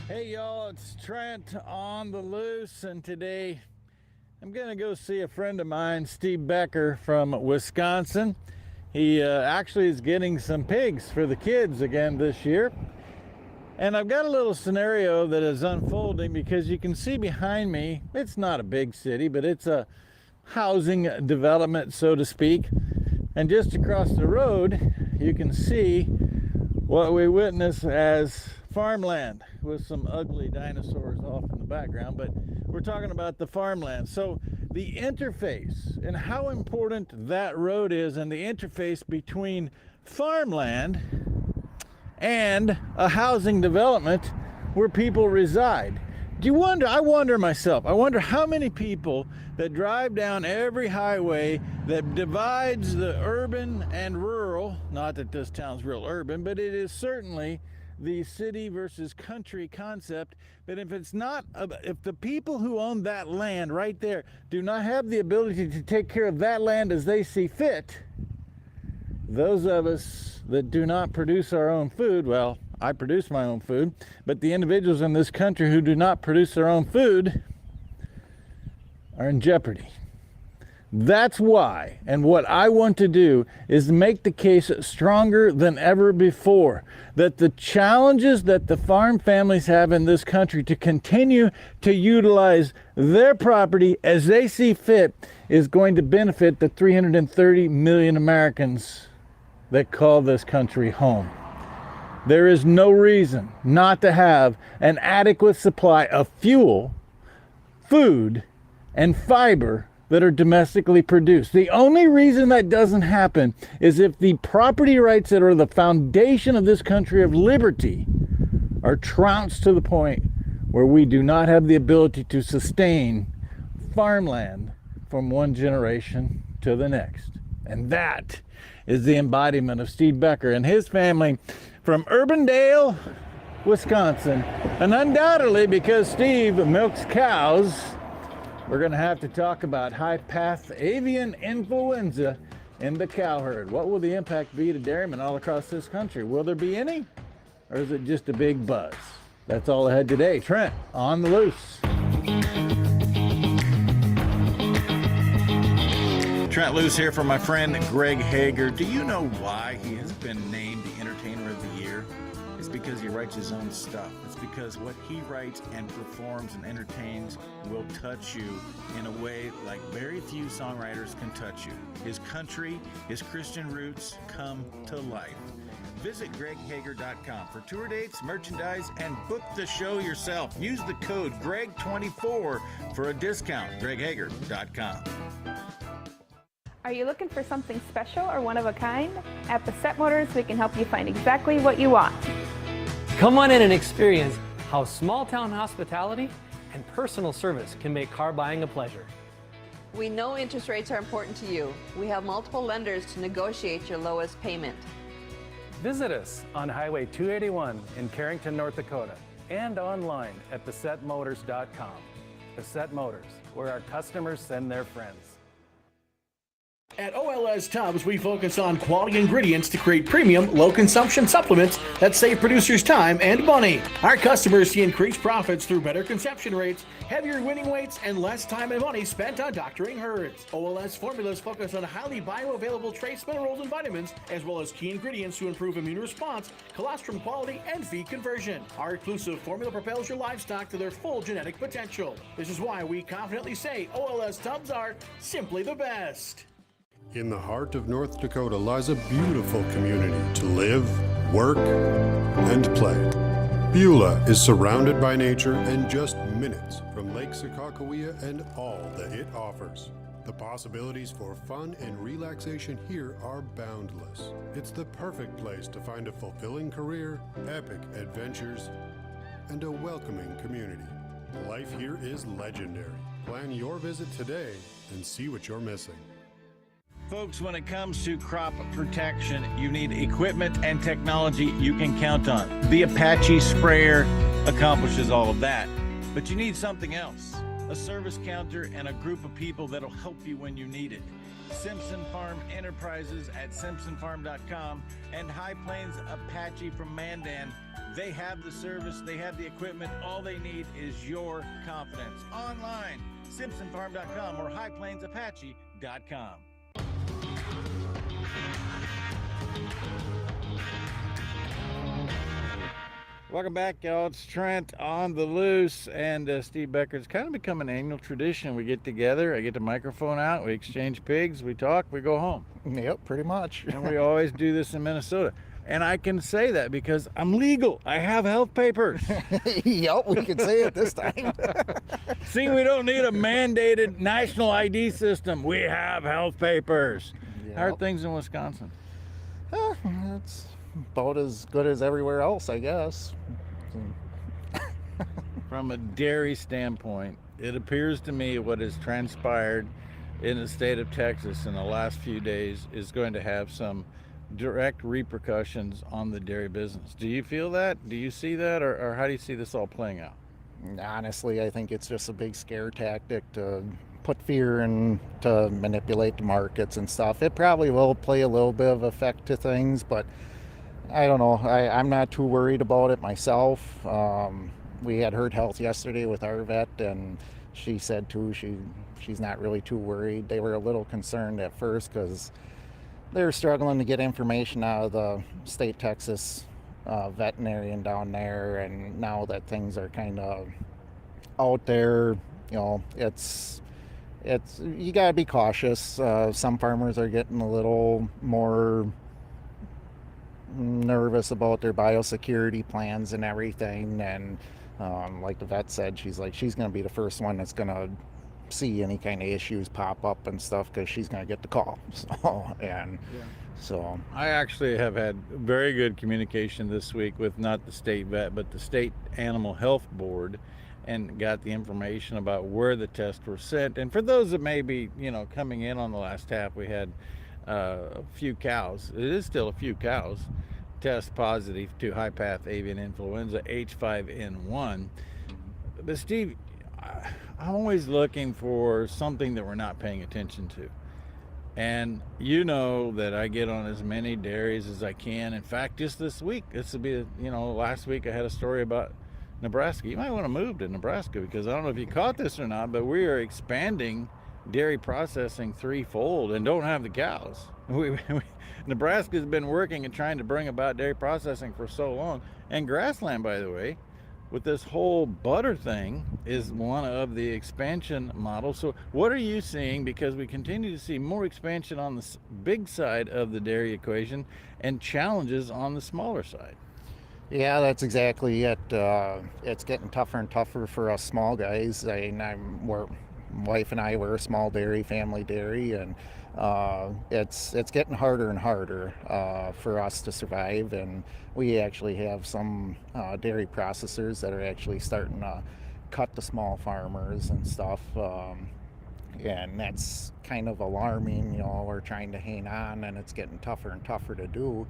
Hey y'all, it's Trent on the Loos, and today I'm gonna go see a friend of mine, Steve Becker from Wisconsin. He actually is getting some pigs for the kids again this year. And I've got a little scenario that is unfolding because you can see behind me, it's not a big city, but it's a housing development, so to speak. And just across the road, you can see what we witness as farmland with some ugly dinosaurs off in the background, but we're talking about the farmland. So the interface and how important that road is, and the interface between farmland and a housing development where people reside. Do you wonder, I wonder myself, I wonder how many people that drive down every highway that divides the urban and rural, not that this town's real urban, but it is certainly the city versus country concept. But if it's not, if the people who own that land right there do not have the ability to take care of that land as they see fit, those of us that do not produce our own food, well, I produce my own food, but the individuals in this country who do not produce their own food are in jeopardy. That's why, and what I want to do is make the case stronger than ever before, that the challenges that the farm families have in this country to continue to utilize their property as they see fit is going to benefit the 330 million Americans that call this country home. There is no reason not to have an adequate supply of fuel, food, and fiber that are domestically produced. The only reason that doesn't happen is if the property rights that are the foundation of this country of liberty are trounced to the point where we do not have the ability to sustain farmland from one generation to the next. And that is the embodiment of Steve Becker and his family from Urbandale, Wisconsin. And undoubtedly, because Steve milks cows, we're going to have to talk about high-path avian influenza in the cow herd. What will the impact be to dairymen all across this country? Will there be any? Or is it just a big buzz? That's all I had today. Trent, on the Loose. Trent Loos here for my friend Greg Hager. Do you know why he has been named the Entertainer of the Year? It's because he writes his own stuff. It's because what he writes and performs and entertains will touch you in a way like very few songwriters can touch you. His country, his Christian roots come to life. Visit greghager.com for tour dates, merchandise, and book the show yourself. Use the code GREG24 for a discount. greghager.com. Are you looking for something special or one of a kind? At Bassett Motors, we can help you find exactly what you want. Come on in and experience how small-town hospitality and personal service can make car buying a pleasure. We know interest rates are important to you. We have multiple lenders to negotiate your lowest payment. Visit us on Highway 281 in Carrington, North Dakota, and online at BassettMotors.com. Bassett Motors, where our customers send their friends. At OLS Tubs, we focus on quality ingredients to create premium, low-consumption supplements that save producers time and money. Our customers see increased profits through better conception rates, heavier winning weights, and less time and money spent on doctoring herds. OLS formulas focus on highly bioavailable trace minerals and vitamins, as well as key ingredients to improve immune response, colostrum quality, and feed conversion. Our exclusive formula propels your livestock to their full genetic potential. This is why we confidently say OLS Tubs are simply the best. In the heart of North Dakota lies a beautiful community to live, work, and play. Beulah is surrounded by nature and just minutes from Lake Sakakawea and all that it offers. The possibilities for fun and relaxation here are boundless. It's the perfect place to find a fulfilling career, epic adventures, and a welcoming community. Life here is legendary. Plan your visit today and see what you're missing. Folks, when it comes to crop protection, you need equipment and technology you can count on. The Apache sprayer accomplishes all of that, but you need something else. A service counter and a group of people that'll help you when you need it. Simpson Farm Enterprises at simpsonfarm.com, and High Plains Apache from Mandan. They have the service, they have the equipment. All they need is your confidence. Online, simpsonfarm.com or highplainsapache.com. Welcome back, y'all. It's Trent on the Loose, and Steve Becker. It's kind of become an annual tradition. We get together, I get the microphone out, we exchange pigs, we talk, we go home. Yep, pretty much. And we always do this in Minnesota. And I can say that because I'm legal. I have health papers. Yep, we can say it this time. See, we don't need a mandated national ID system. We have health papers. Yep. How are things in Wisconsin? It's about as good as everywhere else, I guess. From a dairy standpoint, it appears to me what has transpired in the state of Texas in the last few days is going to have some direct repercussions on the dairy business. Do you feel that? Do you see that? Or how do you see this all playing out? Honestly, I think it's just a big scare tactic to put fear and to manipulate the markets and stuff. It probably will play a little bit of effect to things, but I don't know. I'm not too worried about it myself. We had herd health yesterday with our vet, and she said too she's not really too worried. They were a little concerned at first because they were struggling to get information out of the state Texas veterinarian down there, and now that things are kind of out there, you know, it's you gotta be cautious. Some farmers are getting a little more nervous about their biosecurity plans and everything, and like the vet said, she's gonna be the first one that's gonna see any kind of issues pop up and stuff because she's gonna get the call. So I actually have had very good communication this week with not the state vet but the state animal health board, and got the information about where the tests were sent. And for those that may be, you know, coming in on the last half, we had a few cows, it is still a few cows, test positive to high path avian influenza H5N1. But Steve, I'm always looking for something that we're not paying attention to. And you know that I get on as many dairies as I can. In fact, just this week, this will be, you know, last week I had a story about Nebraska. You might want to move to Nebraska because I don't know if you caught this or not, but we are expanding dairy processing threefold and don't have the cows. Nebraska's been working and trying to bring about dairy processing for so long. And grassland, by the way, with this whole butter thing, is one of the expansion models. So what are you seeing? Because we continue to see more expansion on the big side of the dairy equation and challenges on the smaller side. yeah, that's exactly it. It's getting tougher and tougher for us small guys. Wife and I were a small dairy, family dairy, and it's getting harder and harder for us to survive. And we actually have some dairy processors that are actually starting to cut the small farmers and stuff, and that's kind of alarming. You know, we're trying to hang on, and it's getting tougher and tougher to do.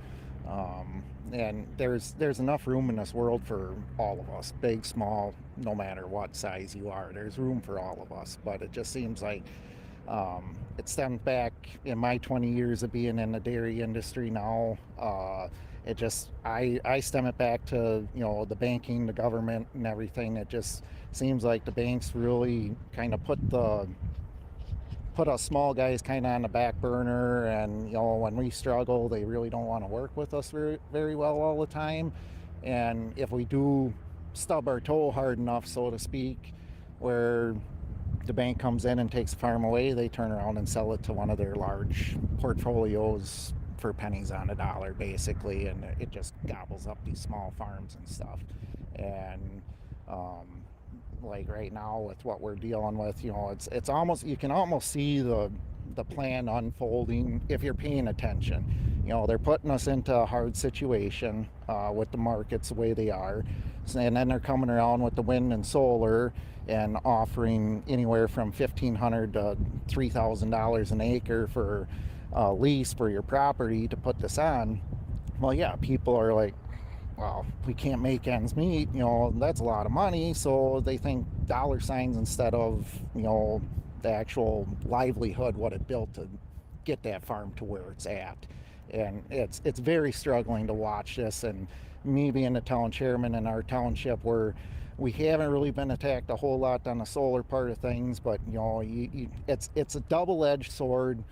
And there's enough room in this world for all of us, big, small, no matter what size you are. There's room for all of us, but it just seems like it stems back in my 20 years of being in the dairy industry now. I stem it back to, you know, the banking, the government, and everything. It just seems like the banks really kind of put us small guys kind of on the back burner, and you know, when we struggle, they really don't want to work with us very, very well all the time. And if we do stub our toe hard enough, so to speak, where the bank comes in and takes the farm away, they turn around and sell it to one of their large portfolios for pennies on a dollar, basically, and it just gobbles up these small farms and stuff. And like right now with what we're dealing with, you know, it's almost, you can almost see the plan unfolding if you're paying attention. You know, they're putting us into a hard situation with the markets the way they are, and then they're coming around with the wind and solar and offering anywhere from $1,500 to $3,000 an acre for lease for your property to put this on. Well, yeah, people are like, well, we can't make ends meet, you know, that's a lot of money. So they think dollar signs instead of, you know, the actual livelihood, what it built to get that farm to where it's at. And it's very struggling to watch this. And me being the town chairman in our township, where we haven't really been attacked a whole lot on the solar part of things, but it's a double-edged sword.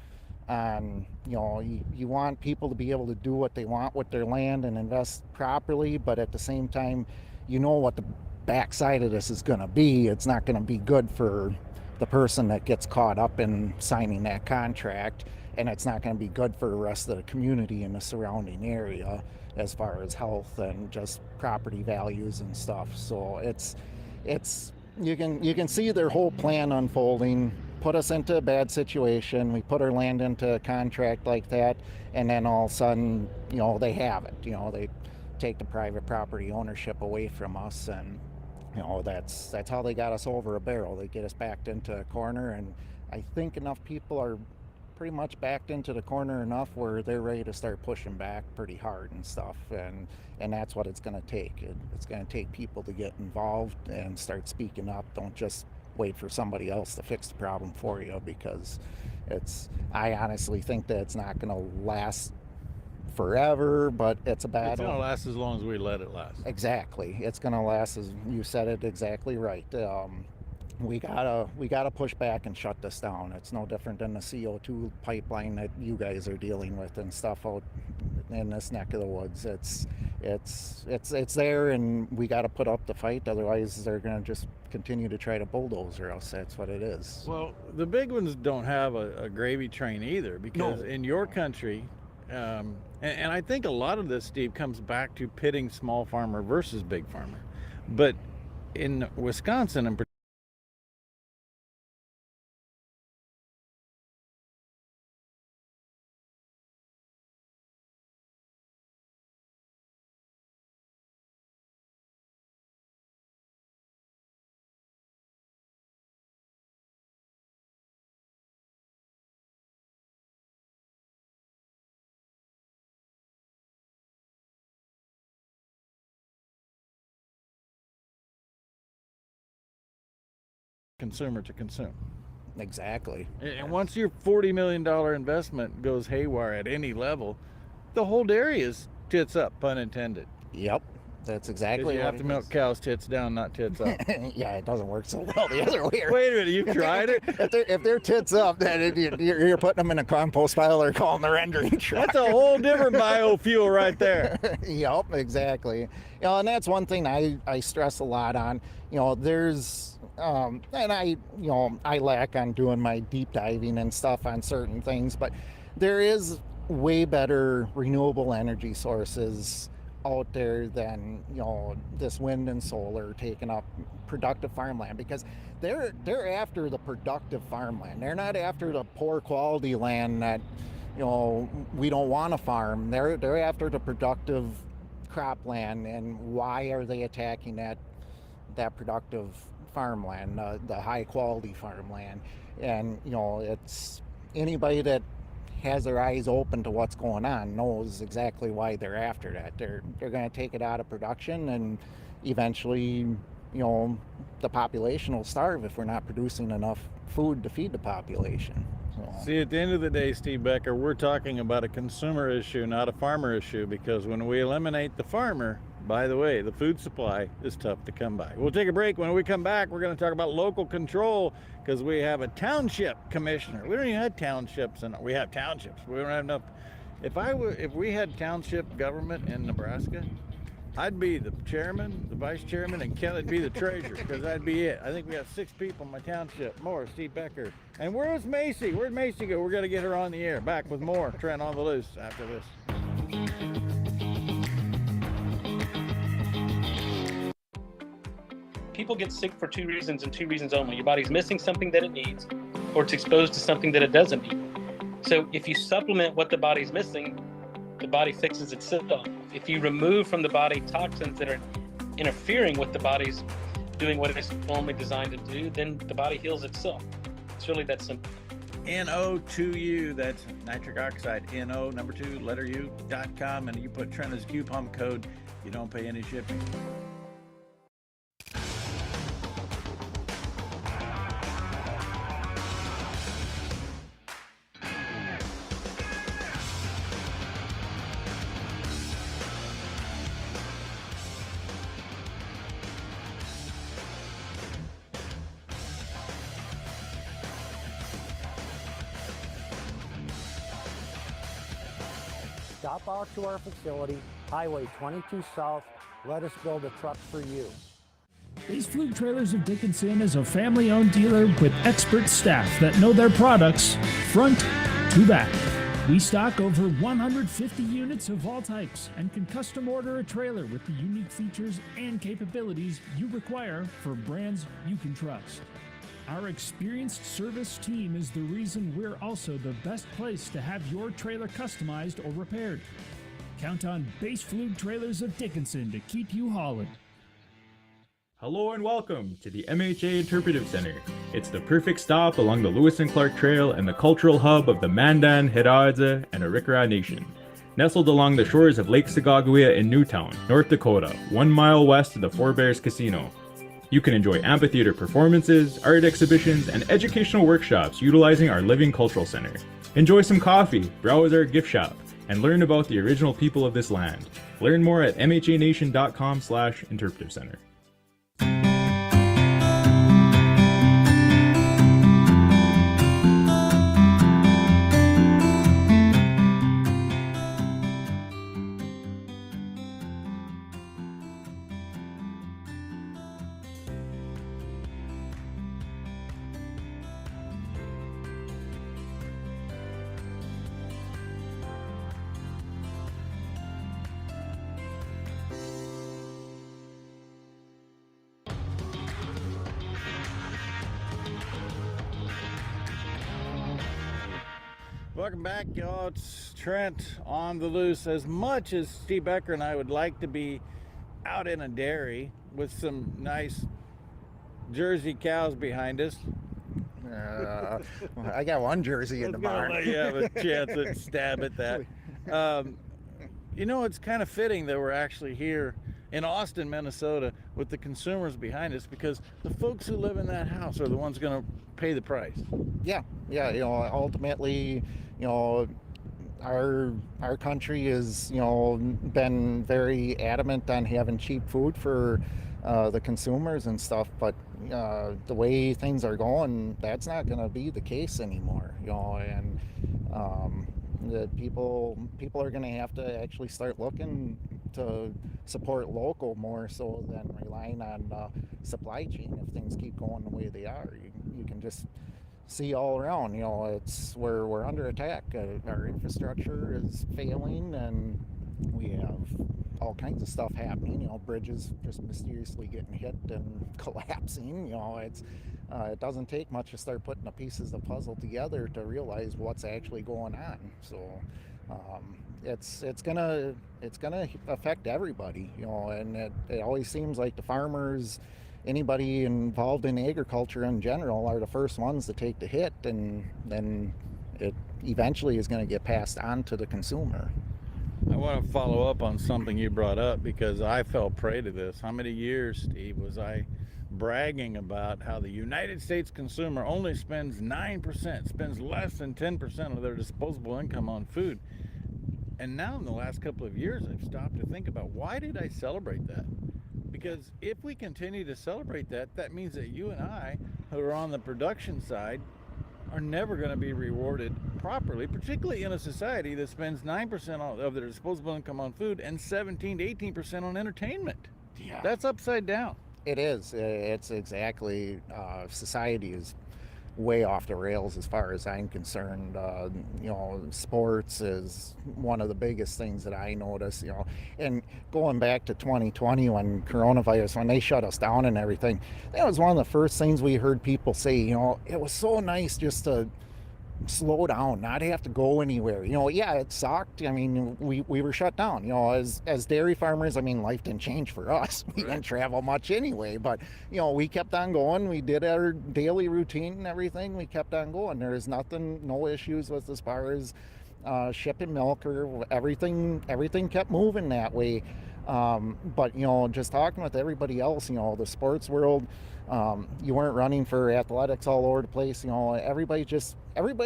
You want people to be able to do what they want with their land and invest properly, but at the same time, what the backside of this is going to be. It's not going to be good for the person that gets caught up in signing that contract, and it's not going to be good for the rest of the community in the surrounding area as far as health and just property values and stuff. So it's you can see their whole plan unfolding, put us into a bad situation. We put our land into a contract like that, and then all of a sudden, they have it. They take the private property ownership away from us, and that's how they got us over a barrel. They get us backed into a corner, and I think enough people are pretty much backed into the corner enough where they're ready to start pushing back pretty hard and stuff, and that's what it's going to take. It's going to take people to get involved and start speaking up. Don't just wait for somebody else to fix the problem for you, because I honestly think that it's not going to last forever, but it's a battle. It's going to last as long as we let it last. Exactly. It's going to last, as you said it exactly right. We gotta push back and shut this down. It's no different than the CO2 pipeline that you guys are dealing with and stuff out in this neck of the woods. It's there, and we got to put up the fight. Otherwise, they're going to just continue to try to bulldoze, or else that's what it is. Well, the big ones don't have a gravy train either, because in your country, and I think a lot of this, Steve, comes back to pitting small farmer versus big farmer. But in Wisconsin in particular, consumer to consume. Exactly. And once your $40 million investment goes haywire at any level, the whole dairy is tits up, pun intended. Yep, that's exactly you what have to milk cows tits down, not tits up. Yeah, it doesn't work so well the other way around. Wait a minute, you've tried it? If they're tits up, then you're putting them in a compost pile or calling the rendering truck. That's a whole different biofuel right there. Yep, exactly. And that's one thing I stress a lot on. There's and I lack on doing my deep diving and stuff on certain things, but there is way better renewable energy sources out there than this wind and solar taking up productive farmland, because they're after the productive farmland. They're not after the poor quality land that we don't want to farm. They're after the productive cropland. And why are they attacking that productive farmland, the high quality farmland? And it's anybody that has their eyes open to what's going on knows exactly why they're after that. They're going to take it out of production, and eventually the population will starve if we're not producing enough food to feed the population. So. See, at the end of the day, Steve Becker, we're talking about a consumer issue, not a farmer issue, because when we eliminate the farmer, by the way, the food supply is tough to come by. We'll take a break. When we come back, we're going to talk about local control, because we have a township commissioner. We don't even have townships, and we have townships. We don't have enough. If we had township government in Nebraska, I'd be the chairman, the vice chairman, and Kelly'd be the treasurer, because that'd be it. I think we have 6 people in my township. More, Steve Becker. And where's Macy? Where'd Macy go? We're going to get her on the air. Back with more Trent on the Loose after this. People get sick for 2 reasons, and 2 reasons only. Your body's missing something that it needs, or it's exposed to something that it doesn't need. So if you supplement what the body's missing, the body fixes itself. If you remove from the body toxins that are interfering with the body's doing what it's normally designed to do, then the body heals itself. It's really that simple. NO2U, that's nitric oxide, NO, number 2, letter U.com, and you put Trent as coupon code, you don't pay any shipping. stop out to our facility, Highway 22 South. Let us build a truck for you. Base Fluke Trailers of Dickinson is a family-owned dealer with expert staff that know their products front to back. We stock over 150 units of all types and can custom order a trailer with the unique features and capabilities you require for brands you can trust. Our experienced service team is the reason we're also the best place to have your trailer customized or repaired. Count on Base Fluke Trailers of Dickinson to keep you hauling. Hello and welcome to the MHA Interpretive Center. It's the perfect stop along the Lewis and Clark Trail and the cultural hub of the Mandan, Hidatsa, and Arikara Nation. Nestled along the shores of Lake Sagagawea in Newtown, North Dakota, 1 mile west of the Four Bears Casino. You can enjoy amphitheater performances, art exhibitions, and educational workshops utilizing our living cultural center. Enjoy some coffee, browse our gift shop, and learn about the original people of this land. Learn more at mhanation.com/interpretive center. Welcome back, y'all. It's Trent on the Loose. As much as Steve Becker and I would like to be out in a dairy with some nice Jersey cows behind us, I got one Jersey in the barn. Let you have a chance at stab at that. You know, it's kind of fitting that we're actually here in Austin, Minnesota, with the consumers behind us, because the folks who live in that house are the ones going to pay the price. Yeah. You know, ultimately, you know, our country is, you know, been very adamant on having cheap food for the consumers and stuff, but the way things are going, that's not going to be the case anymore, you know, and the people are going to have to actually start looking to support local more so than relying on supply chain. If things keep going the way they are, you can just see all around, you know, we're under attack. Our infrastructure is failing, and we have all kinds of stuff happening, you know, bridges just mysteriously getting hit and collapsing, you know. It doesn't take much to start putting the pieces of the puzzle together to realize what's actually going on. So it's gonna affect everybody, you know, and it always seems like the farmers, anybody involved in agriculture in general, are the first ones to take the hit, and then it eventually is going to get passed on to the consumer. I want to follow up on something you brought up, because I fell prey to this. How many years, Steve, was I bragging about how the United States consumer only spends 9%, spends less than 10% of their disposable income on food? And now in the last couple of years, I've stopped to think about, why did I celebrate that? Because if we continue to celebrate that, that means that you and I, who are on the production side, are never going to be rewarded properly, particularly in a society that spends 9% of their disposable income on food and 17 to 18% on entertainment. Yeah. That's upside down. It is. It's exactly, society is way off the rails as far as I'm concerned. You know, sports is one of the biggest things that I notice, you know, and going back to 2020 when coronavirus, when they shut us down and everything, that was one of the first things we heard people say, you know, it was so nice just to slow down, not have to go anywhere. You know, yeah, it sucked. I mean, we were shut down, you know, as dairy farmers. I mean, life didn't change for us. We didn't travel much anyway, but, you know, we kept on going. We did our daily routine and everything. We kept on going. There is no issues with as far as shipping milk or everything kept moving that way. But, you know, just talking with everybody else, you know, the sports world, you weren't running for athletics all over the place. You know, everybody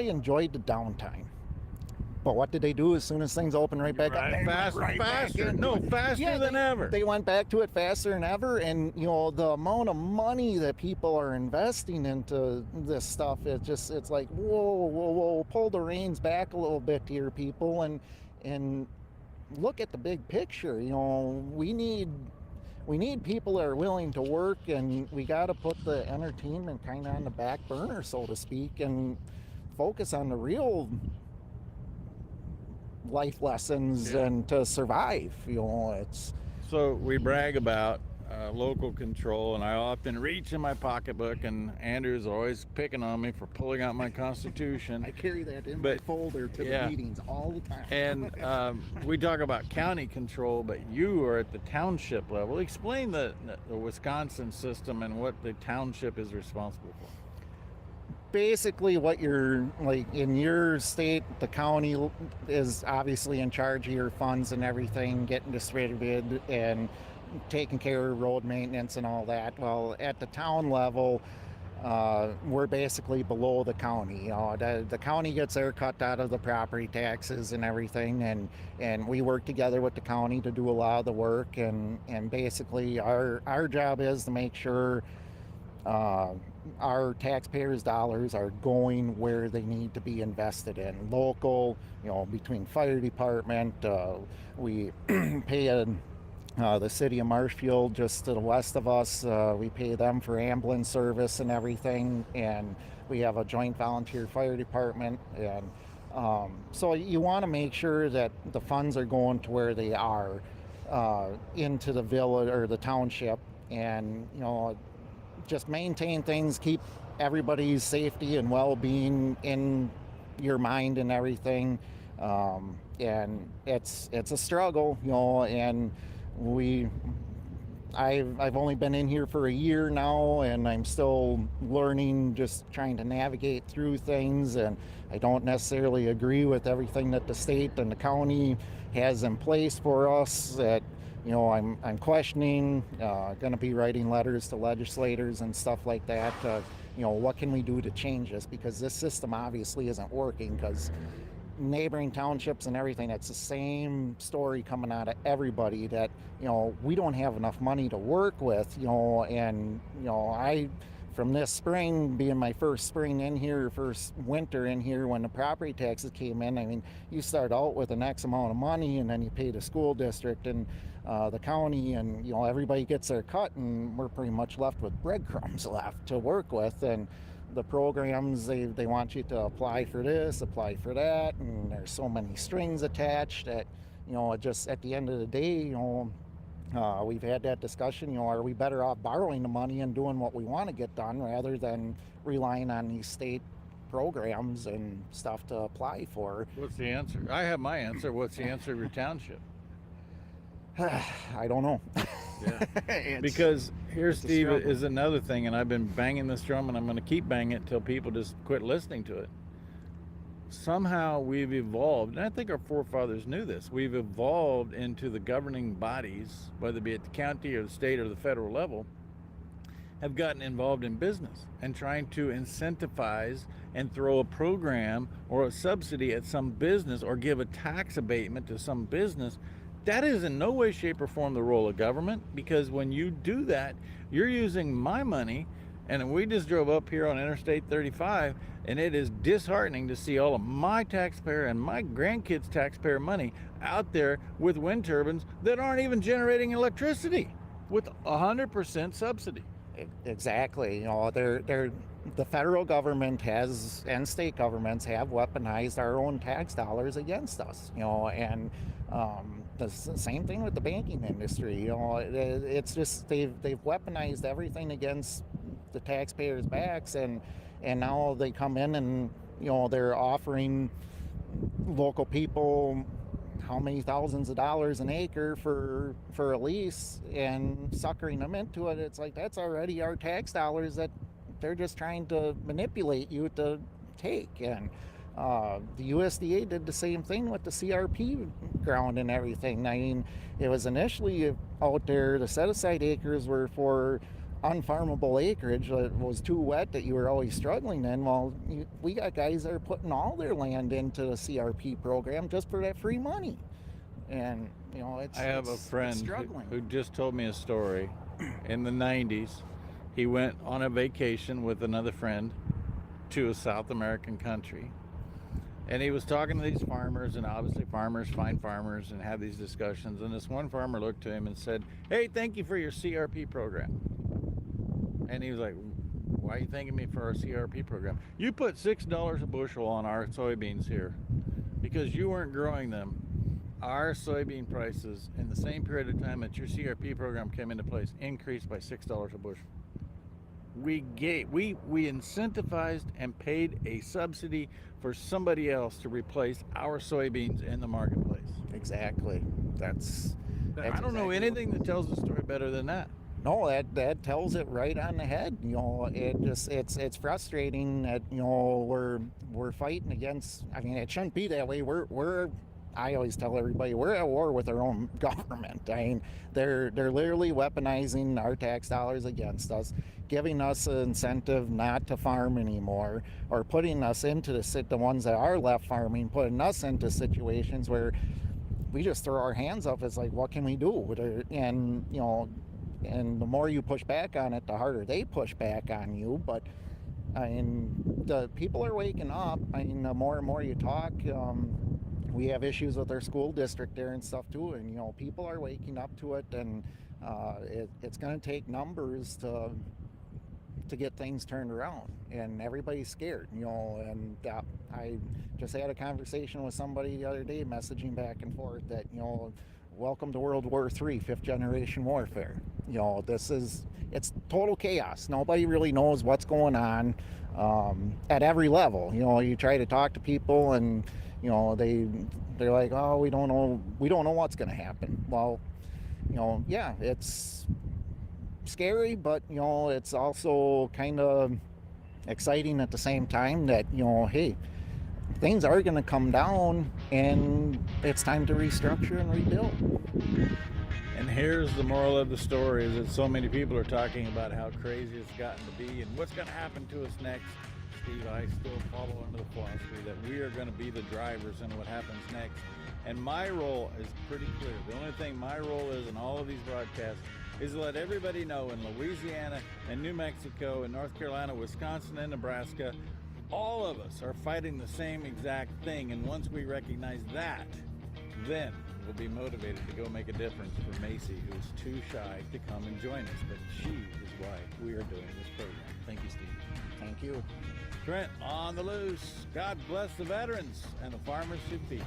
enjoyed the downtime. But what did they do as soon as things opened right back up? Faster than ever. They went back to it faster than ever. And, you know, the amount of money that people are investing into this stuff, it's like, whoa, pull the reins back a little bit here, people. And look at the big picture. You know, we need people that are willing to work, and we got to put the entertainment kind of on the back burner, so to speak, and focus on the real life lessons and to survive. You know, it's so we brag about local control, and I often reach in my pocketbook, and Andrew's always picking on me for pulling out my Constitution. I carry that in my folder to the meetings all the time. And we talk about county control, but you are at the township level. Explain the Wisconsin system and what the township is responsible for. Basically, what you're like in your state, the county is obviously in charge of your funds and everything, getting distributed and taking care of road maintenance and all that. Well, at the town level, we're basically below the county. You know, the county gets their cut out of the property taxes and everything, and we work together with the county to do a lot of the work. And basically, our job is to make sure our taxpayers' dollars are going where they need to be invested in. Local, you know, between fire department, we pay the city of Marshfield just to the west of us. We pay them for ambulance service and everything, and we have a joint volunteer fire department. And so you want to make sure that the funds are going to where they are, into the village or the township, and you know, just maintain things, keep everybody's safety and well-being in your mind and everything. And it's a struggle, you know, and I've only been in here for a year now, and I'm still learning, just trying to navigate through things, and I don't necessarily agree with everything that the state and the county has in place for us. That, you know, I'm questioning, going to be writing letters to legislators and stuff like that. You know, what can we do to change this? Because this system obviously isn't working, because neighboring townships and everything, it's the same story coming out of everybody, that, you know, we don't have enough money to work with, you know. And, you know, from this spring being my first spring in here, first winter in here, when the property taxes came in, I mean, you start out with an X amount of money, and then you pay the school district and the county, and, you know, everybody gets their cut, and we're pretty much left with breadcrumbs left to work with. And the programs, they want you to apply for this, apply for that, and there's so many strings attached that, you know, it just, at the end of the day, you know, we've had that discussion, you know, are we better off borrowing the money and doing what we want to get done, rather than relying on these state programs and stuff to apply for? What's the answer? I have my answer. What's the answer of your township? I don't know. Yeah. Because here, Steve, is another thing, and I've been banging this drum, and I'm going to keep banging it until people just quit listening to it. Somehow we've evolved, and I think our forefathers knew this, we've evolved into the governing bodies, whether it be at the county or the state or the federal level, have gotten involved in business and trying to incentivize and throw a program or a subsidy at some business, or give a tax abatement to some business. That is in no way, shape, or form the role of government, because when you do that, you're using my money. And we just drove up here on Interstate 35, and it is disheartening to see all of my taxpayer and my grandkids' taxpayer money out there with wind turbines that aren't even generating electricity with 100% subsidy. Exactly. You know, the federal government has, and state governments have, weaponized our own tax dollars against us, you know. And the same thing with the banking industry. You know, it's just they've weaponized everything against the taxpayers' backs, and now they come in and, you know, they're offering local people how many thousands of dollars an acre for a lease, and suckering them into it. It's like, that's already our tax dollars that they're just trying to manipulate you to take. And the USDA did the same thing with the CRP ground and everything. I mean, it was initially out there, the set-aside acres were for unfarmable acreage that was too wet, that you were always struggling in. Well, we got guys that are putting all their land into the CRP program just for that free money. And, you know, I have a friend who just told me a story. In the 90s, he went on a vacation with another friend to a South American country, And he was talking to these farmers, and obviously farmers find farmers and have these discussions. And this one farmer looked to him and said, "Hey, thank you for your CRP program." And he was like, "Why are you thanking me for our CRP program? You put $6 a bushel on our soybeans here because you weren't growing them. Our soybean prices in the same period of time that your CRP program came into place increased by $6 a bushel. We incentivized and paid a subsidy for somebody else to replace our soybeans in the marketplace." Exactly. That's I don't know anything that tells the story better than that. No, that tells it right on the head. You know, it's frustrating that, you know, we're fighting against. I mean, it shouldn't be that way. I always tell everybody we're at war with our own government. I mean, they're literally weaponizing our tax dollars against us, giving us an incentive not to farm anymore, or putting us into the ones that are left farming, putting us into situations where we just throw our hands up. It's like, what can we do? And you know, and the more you push back on it, the harder they push back on you. But I mean, the people are waking up. I mean, the more and more you talk. We have issues with our school district there and stuff too, and you know, people are waking up to it, and it's going to take numbers to get things turned around, and everybody's scared, you know. And I just had a conversation with somebody the other day, messaging back and forth that, you know, welcome to World War III, 5th generation warfare. You know, it's total chaos. Nobody really knows what's going on at every level. You know, you try to talk to people, and you know, they're like, "Oh, we don't know what's going to happen." Well, you know, yeah, it's scary, but you know, it's also kind of exciting at the same time that, you know, hey, things are going to come down, and it's time to restructure and rebuild. And here's the moral of the story: is that so many people are talking about how crazy it's gotten to be and what's going to happen to us next. Steve, I still follow under the philosophy that we are going to be the drivers in what happens next. And my role is pretty clear. The only thing my role is in all of these broadcasts is to let everybody know in Louisiana and New Mexico and North Carolina, Wisconsin and Nebraska, all of us are fighting the same exact thing. And once we recognize that, then we'll be motivated to go make a difference for Macy, who's too shy to come and join us. But she is why we are doing this program. Thank you, Steve. Thank you. Trent on the loose. God bless the veterans and the farmers who feed.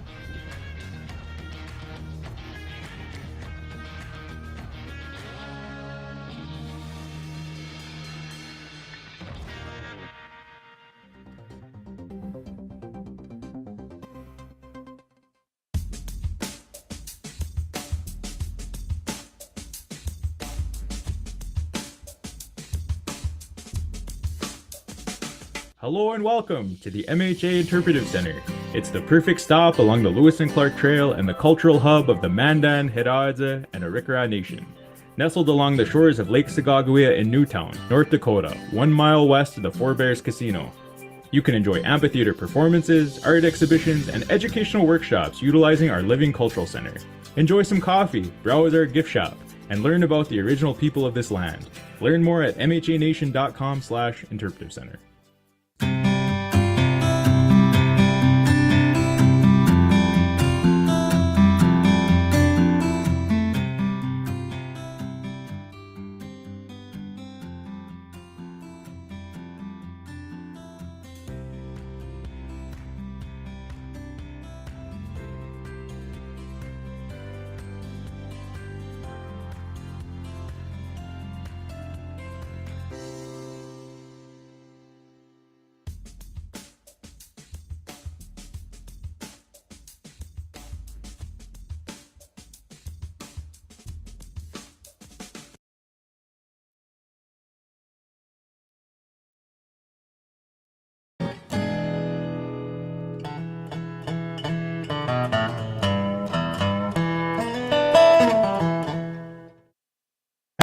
Hello and welcome to the MHA Interpretive Center. It's the perfect stop along the Lewis and Clark Trail and the cultural hub of the Mandan, Hidatsa, and Arikara Nation. Nestled along the shores of Lake Sagagawea in Newtown, North Dakota, 1 mile west of the Four Bears Casino. You can enjoy amphitheater performances, art exhibitions, and educational workshops utilizing our Living Cultural Center. Enjoy some coffee, browse our gift shop, and learn about the original people of this land. Learn more at mhanation.com/interpretive center.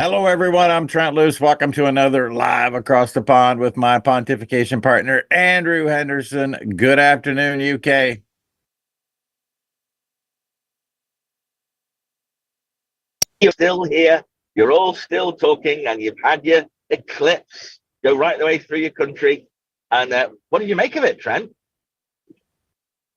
Hello, everyone. I'm Trent Loos. Welcome to another Live Across the Pond with my pontification partner, Andrew Henderson. Good afternoon, UK. You're still here. You're all still talking, and you've had your eclipse go right the way through your country. And what did you make of it, Trent?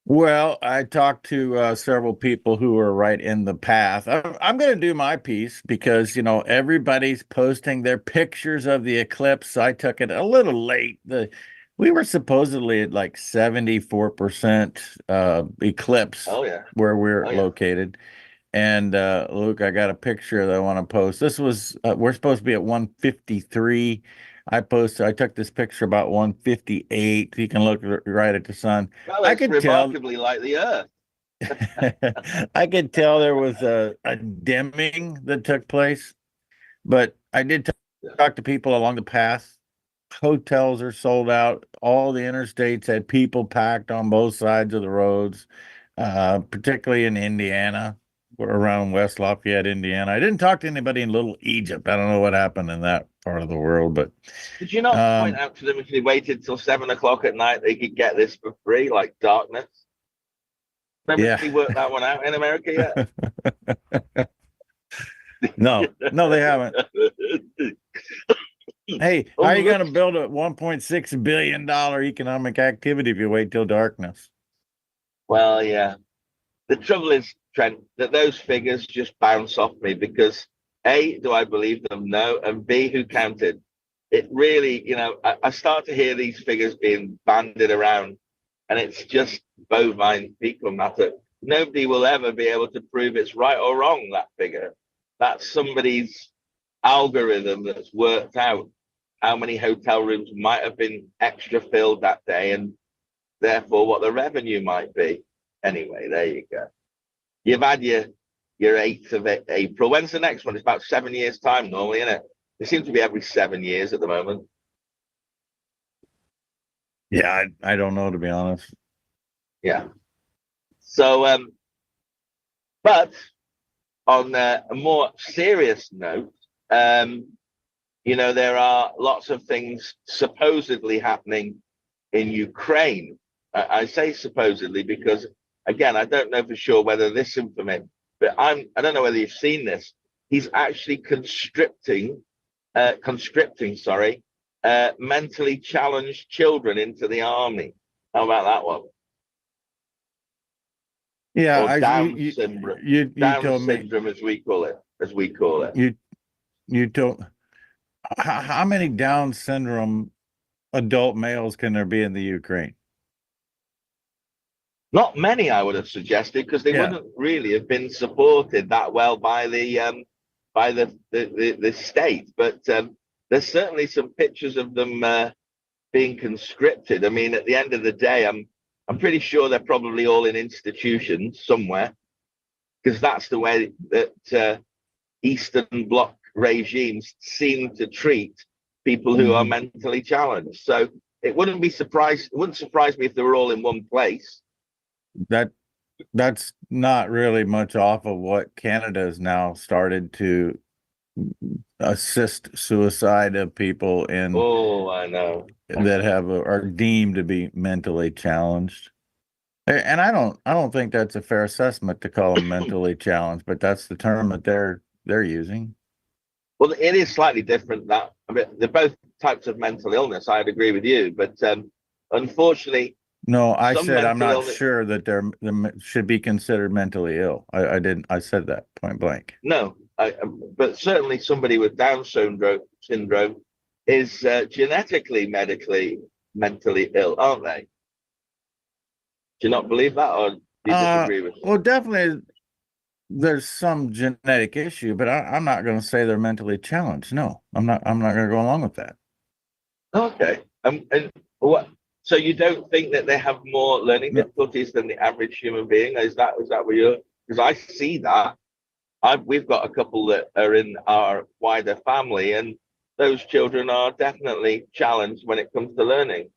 Well, I talked to several people who are right in the path. I'm going to do my piece because, everybody's posting their pictures of the eclipse. I took it a little late. We were supposedly at like 74% eclipse Oh yeah. where we're Oh yeah. located. And Luke, I got a picture that I want to post. This was we're supposed to be at 153. I took this picture about 158. You can look right at the sun. Well, I it's could tell remarkably like the Earth. I could tell there was a dimming that took place, but I did talk to people along the path. Hotels are sold out. All the interstates had people packed on both sides of the roads, particularly in Indiana, around West Lafayette, Indiana. I didn't talk to anybody in Little Egypt. I don't know what happened in that part of the world, but Did you not point out to them if they waited till 7 o'clock at night, they could get this for free, like darkness? Remember he worked that one out in America yet? No, they haven't. Hey, how are you going to build a $1.6 billion economic activity if you wait till darkness? Well, yeah. The trouble is, Trent, that those figures just bounce off me because A, do I believe them? No. And B, who counted? It really, I start to hear these figures being banded around and it's just bovine fecal matter. Nobody will ever be able to prove it's right or wrong, that figure. That's somebody's algorithm that's worked out how many hotel rooms might have been extra filled that day and therefore what the revenue might be. Anyway, there you go. You've had your 8th of April. When's the next one? It's about 7 years' time normally, isn't it? It seems to be every 7 years at the moment. Yeah, I don't know, to be honest. Yeah. So, but on a more serious note, there are lots of things supposedly happening in Ukraine. I say supposedly because, again, I don't know for sure whether this information, but I don't know whether you've seen this. He's actually conscripting, mentally challenged children into the army. How about that one? Yeah, or Down syndrome. Down syndrome, as we call it. You told. How many Down syndrome adult males can there be in the Ukraine? Not many, I would have suggested, because they wouldn't really have been supported that well by the state. But there's certainly some pictures of them being conscripted. I mean, at the end of the day, I'm pretty sure they're probably all in institutions somewhere, because that's the way that Eastern Bloc regimes seem to treat people who are mentally challenged. So it wouldn't surprise me if they were all in one place. That's not really much off of what Canada has now started to assist suicide of people in. Oh, I know. That are deemed to be mentally challenged. And I don't think that's a fair assessment to call them mentally challenged, but that's the term that they're using. Well, it is slightly different. They're both types of mental illness. I'd agree with you, but unfortunately, no, I said I'm not sure that they should be considered mentally ill. I said that point blank. No, but certainly somebody with Down syndrome is genetically, mentally ill, aren't they? Do you not believe that, or do you disagree with me? Well, definitely there's some genetic issue, but I'm not going to say they're mentally challenged. No, I'm not going to go along with that. Okay. And what? So you don't think that they have more learning difficulties than the average human being? Is that what you're? Because I see that. We've got a couple that are in our wider family, and those children are definitely challenged when it comes to learning.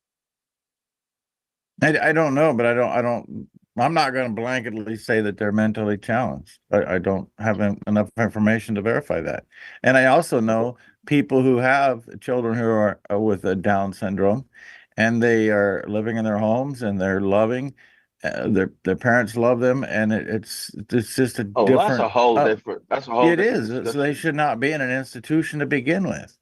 I don't know, but I'm not going to blanketly say that they're mentally challenged. I don't have enough information to verify that. And I also know people who have children who are with a Down syndrome, and they are living in their homes and they're loving. Their parents love them, and it's just a different. That's a whole different. That's a whole. It is. So they should not be in an institution to begin with.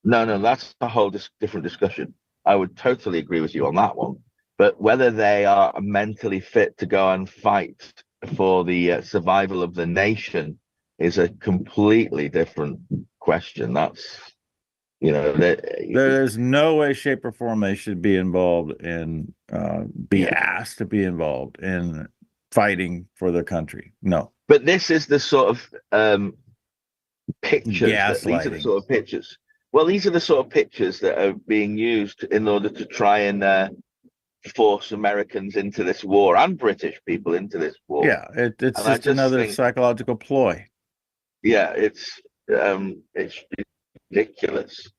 No, that's a whole different discussion. I would totally agree with you on that one. but whether they are mentally fit to go and fight for the survival of the nation is a completely different question. That's, you know, There's no way, shape, or form they should be involved in, be asked to be involved in fighting for their country. No. But this is the sort of pictures. These are the Gaslighting. sort of pictures. Well, these are the sort of pictures that are being used in order to try and force Americans into this war and British people into this war. Yeah, it's And I just another think, psychological ploy. yeah, it's ridiculous.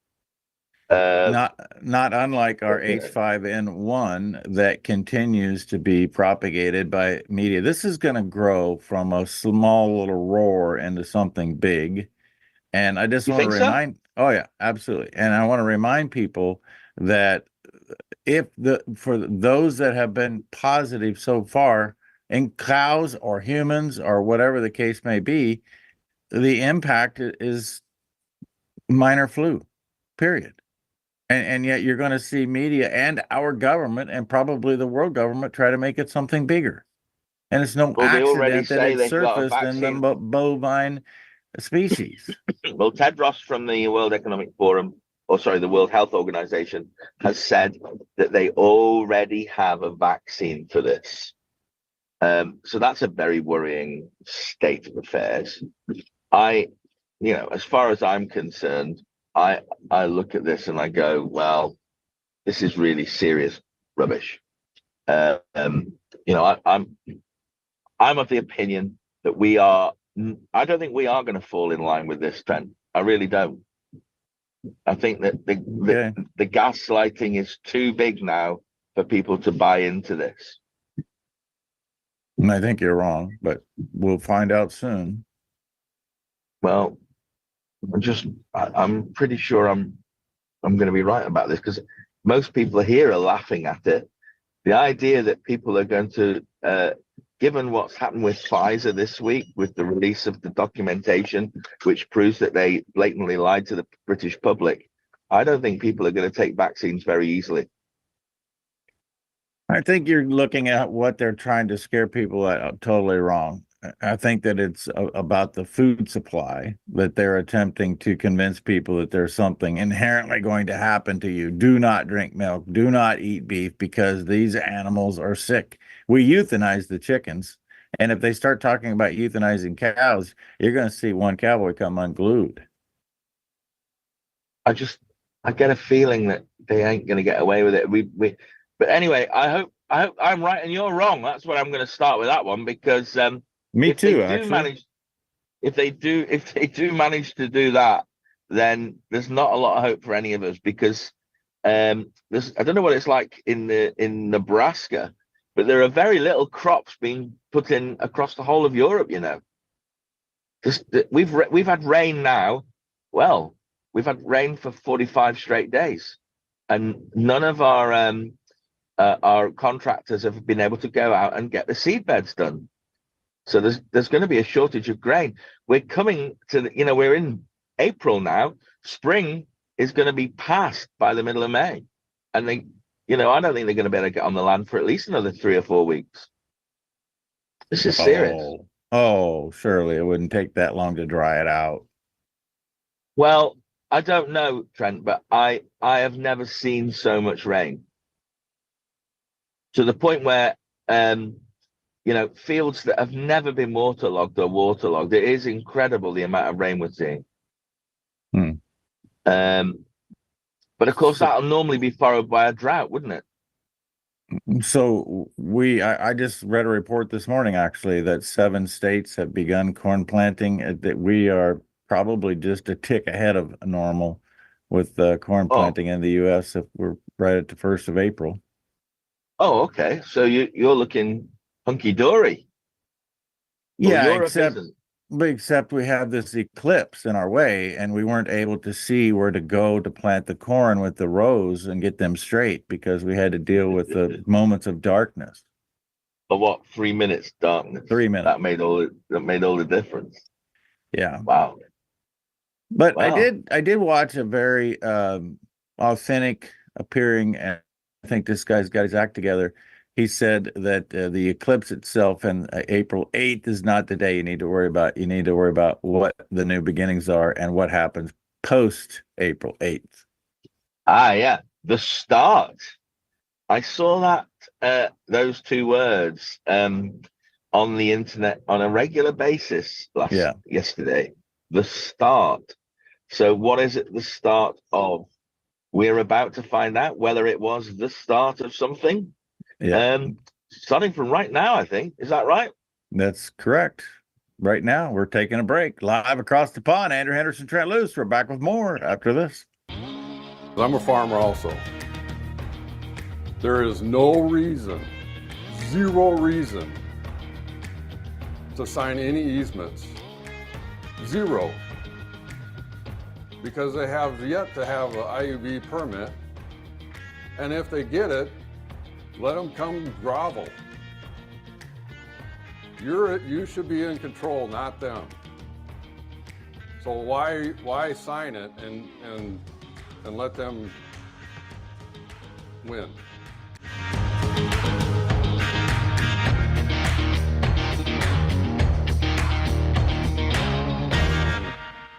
Not unlike our H5N1 that continues to be propagated by media. This is going to grow from a small little roar into something big. And I just You want to think so? remind, oh yeah, absolutely. And I want to remind people that for those that have been positive so far in cows or humans or whatever the case may be, the impact is minor flu, period. And yet you're going to see media and our government and probably the world government try to make it something bigger. And it's no Well, they already accident that say it they've got a surfaced in the vaccine. bovine species. Well, Ted Ross from the World Economic Forum, or sorry, the World Health Organization, has said that they already have a vaccine for this. So that's a very worrying state of affairs. As far as I'm concerned, I look at this and I go, well, this is really serious rubbish. I'm of the opinion that I don't think we are going to fall in line with this trend. I really don't. I think that the gaslighting is too big now for people to buy into this. And I think you're wrong, but we'll find out soon. Well, I'm pretty sure I'm going to be right about this, because most people here are laughing at it. The idea that people are going to, given what's happened with Pfizer this week, with the release of the documentation, which proves that they blatantly lied to the British public, I don't think people are going to take vaccines very easily. I think you're looking at what they're trying to scare people at totally wrong. I think that it's about the food supply, that they're attempting to convince people that there's something inherently going to happen to you. Do not drink milk. Do not eat beef because these animals are sick. We euthanize the chickens. And if they start talking about euthanizing cows, you're going to see one cowboy come unglued. I get a feeling that they ain't going to get away with it. But anyway, I hope I'm right and you're wrong. That's what I'm going to start with that one, because Me too, actually. If they do manage to do that, then there's not a lot of hope for any of us, because I don't know what it's like in Nebraska, but there are very little crops being put in across the whole of Europe. We've had rain now. Well, we've had rain for 45 straight days, and none of our contractors have been able to go out and get the seed beds done. So there's going to be a shortage of grain. We're coming to we're in April now. Spring is going to be past by the middle of May, and I don't think they're going to be able to get on the land for at least another 3 or 4 weeks. This is serious. Oh, surely it wouldn't take that long to dry it out. Well, I don't know, Trent, but I have never seen so much rain, to the point where fields that have never been waterlogged are waterlogged. It is incredible the amount of rain we're seeing. But of course, that'll normally be followed by a drought, wouldn't it? So I just read a report this morning, actually, that 7 states have begun corn planting. That we are probably just a tick ahead of normal with corn planting in the U.S. if we're right at the 1st of April. Oh, okay. So you're looking hunky-dory. Yeah, Europe except we have this eclipse in our way, and we weren't able to see where to go to plant the corn with the rows and get them straight, because we had to deal with the moments of darkness. For what, 3 minutes darkness? 3 minutes. That made all the difference. Yeah. Wow. But wow. I did watch a very authentic appearing think this guy's got his act together. He said that the eclipse itself and April 8th is not the day you need to worry about. You need to worry about what the new beginnings are and what happens post April 8th. Yeah, the start. I saw that those two words on the internet on a regular basis yesterday. The start. So what is it the start of? We're about to find out whether it was the start of something. Starting from right now, I think. Is that right? That's correct. Right now, we're taking a break. Live across the pond, Andrew Henderson, Trent Loos. We're back with more after this. I'm a farmer also. There is no reason, zero reason, to sign any easements. Zero. Because they have yet to have an IUB permit. And if they get it, let them come grovel. You should be in control, not them. So why sign it and let them win?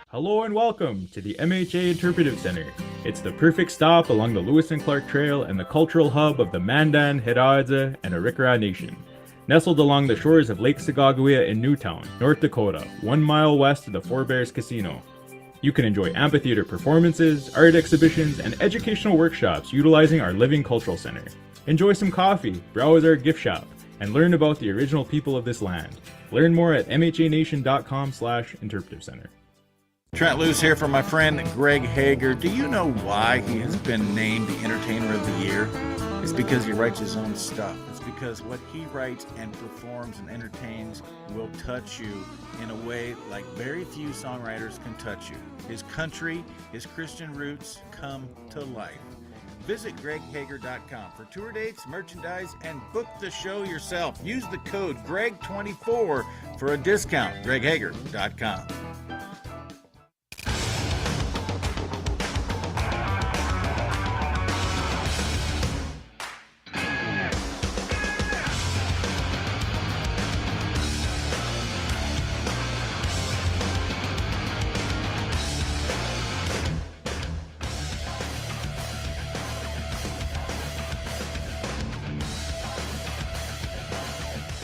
Hello and welcome to the MHA Interpretive Center. It's the perfect stop along the Lewis and Clark Trail and the cultural hub of the Mandan, Hidatsa, and Arikara Nation. Nestled along the shores of Lake Sagagawea in Newtown, North Dakota, 1 mile west of the Four Bears Casino. You can enjoy amphitheater performances, art exhibitions, and educational workshops utilizing our living cultural center. Enjoy some coffee, browse our gift shop, and learn about the original people of this land. Learn more at mhanation.com/interpretive center. Trent Loos here for my friend Greg Hager. Do you know why he has been named the Entertainer of the Year? It's because he writes his own stuff. It's because what he writes and performs and entertains will touch you in a way like very few songwriters can touch you. His country, his Christian roots come to life. Visit greghager.com for tour dates, merchandise, and book the show yourself. Use the code GREG24 for a discount. greghager.com.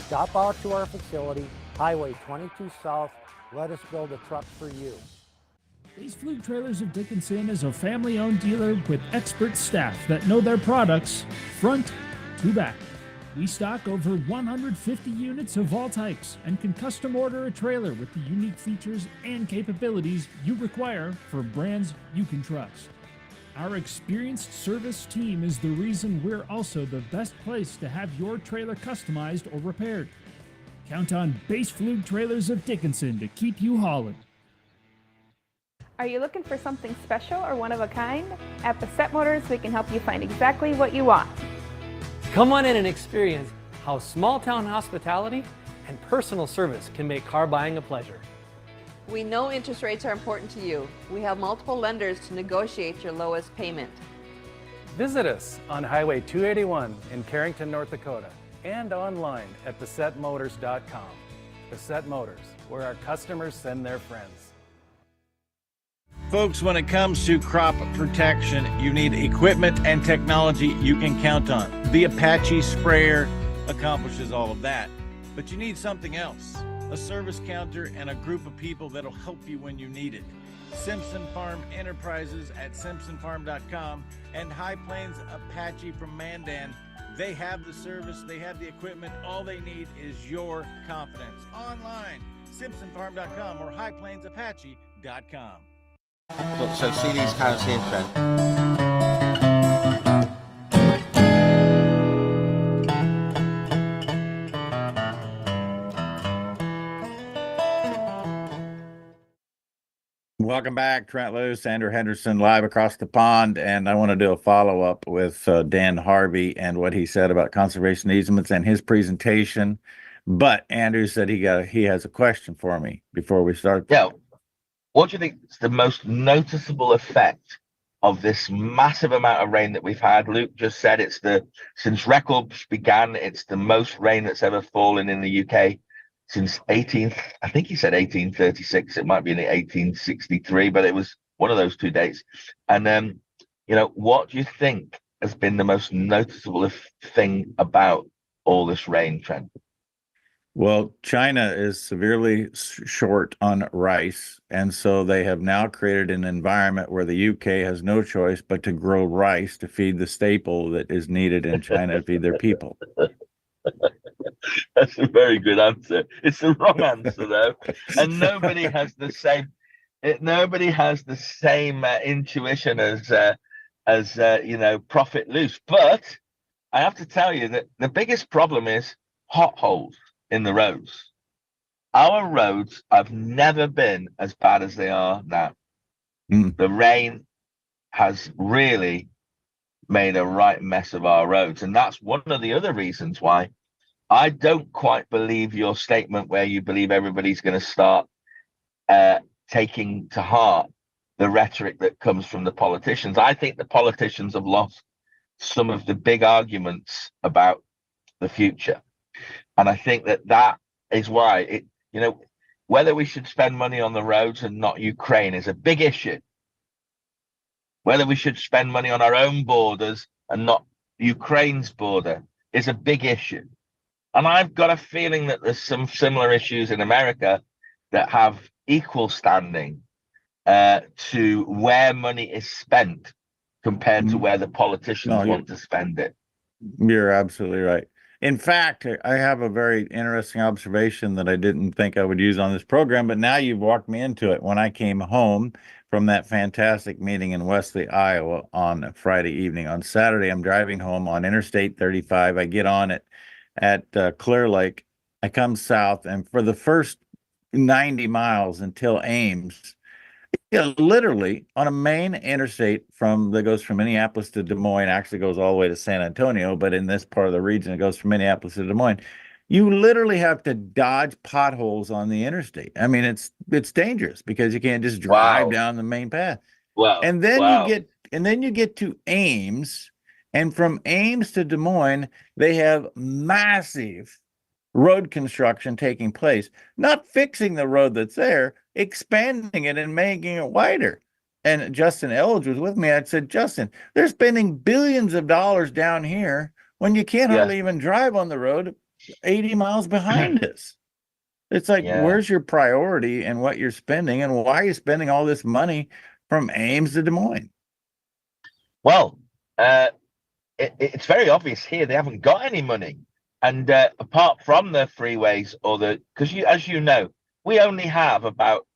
Stop out to our facility, Highway 22 South. Let us build a truck for you. Base Fluke Trailers of Dickinson is a family-owned dealer with expert staff that know their products front to back. We stock over 150 units of all types and can custom order a trailer with the unique features and capabilities you require for brands you can trust. Our experienced service team is the reason we're also the best place to have your trailer customized or repaired. Count on Base Fluke Trailers of Dickinson to keep you hauling. Are you looking for something special or one of a kind? At Bassett Motors, we can help you find exactly what you want. Come on in and experience how small town hospitality and personal service can make car buying a pleasure. We know interest rates are important to you. We have multiple lenders to negotiate your lowest payment. Visit us on Highway 281 in Carrington, North Dakota, and online at BassettMotors.com. Bassett Motors, where our customers send their friends. Folks, when it comes to crop protection, you need equipment and technology you can count on. The Apache sprayer accomplishes all of that, but you need something else. A service counter and a group of people that'll help you when you need it. Simpson Farm Enterprises at simpsonfarm.com and High Plains Apache from Mandan. They have the service, they have the equipment. All they need is your confidence. Online, simpsonfarm.com or highplainsapache.com. So see these cows here, Trent. Welcome back, Trent Loos, Andrew Henderson, live across the pond, and I want to do a follow-up with Dan Harvey and what he said about conservation easements and his presentation. But Andrew said he has a question for me before we start. Yeah. What do you think is the most noticeable effect of this massive amount of rain that we've had. Luke just said since records began, it's the most rain that's ever fallen in the UK since I think he said 1836. It might be in 1863, but it was one of those two dates. And what do you think has been the most noticeable thing about all this rain, Trent? Well, China is severely short on rice, and so they have now created an environment where the UK has no choice but to grow rice to feed the staple that is needed in China to feed their people. That's a very good answer. It's the wrong answer though, and nobody has the same. Nobody has the same intuition as Prophet Loos. But I have to tell you that the biggest problem is potholes in the roads. Our roads have never been as bad as they are now. The rain has really made a right mess of our roads, and that's one of the other reasons why I don't quite believe your statement where you believe everybody's going to start taking to heart the rhetoric that comes from the politicians. I think the politicians have lost some of the big arguments about the future. And I think that is why whether we should spend money on the roads and not Ukraine is a big issue. Whether we should spend money on our own borders and not Ukraine's border is a big issue. And I've got a feeling that there's some similar issues in America that have equal standing to where money is spent compared to where the politicians want to spend it. You're absolutely right. In fact, I have a very interesting observation that I didn't think I would use on this program, but now you've walked me into it. When I came home from that fantastic meeting in Wesley, Iowa on Friday evening, on Saturday, I'm driving home on Interstate 35. I get on it at Clear Lake. I come south, and for the first 90 miles until Ames, literally on a main interstate that goes from Minneapolis to Des Moines, actually goes all the way to San Antonio, but in this part of the region, it goes from Minneapolis to Des Moines. You literally have to dodge potholes on the interstate. I mean, it's dangerous because you can't just drive down the main path. Wow. And then you get to Ames, and from Ames to Des Moines, they have massive road construction taking place, not fixing the road that's there, expanding it and making it wider. And Justin Elledge was with me. I said, Justin, they're spending billions of dollars down here when you can't hardly even drive on the road 80 miles behind us. It's like, where's your priority and what you're spending, and why are you spending all this money from Ames to Des Moines? Well, it's very obvious here they haven't got any money. And apart from the freeways because as you know, we only have about